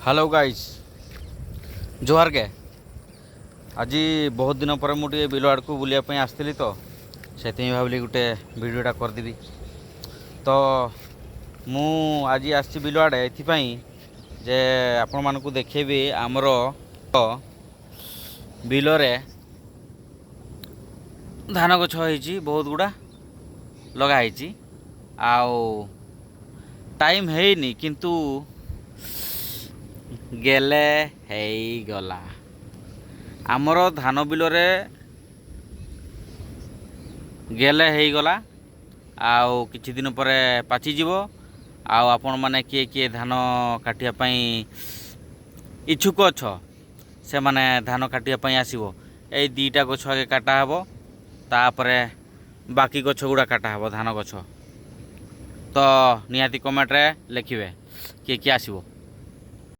Hello guys जोहार के आज बहुत दिन पर मुझे बिल आड़ को बुलायापी आसती तो से भाविली गोटे भिडटा करदेवी तो मु आज आसी बिल आड़े ये जे आपण मानक देखेबी आमर बिलरे धान गछ होती बहुत गुड़ा लगाई आउ टाइम है किंतु गेले गला आमर धान बिलरे गेले गला आउ किछि दिन पर पाचिଯିବ आउ आपण माने किए धान काटिया पई इच्छुक अछ से माने धान काटिया पई आसीबो ए दीटा गछ आगे काटा हबो तापरे बाकी गछ गुड़ा काटा हबो धान गछ तो निहाती कमेंट रे लिखिबे किए आसीबो।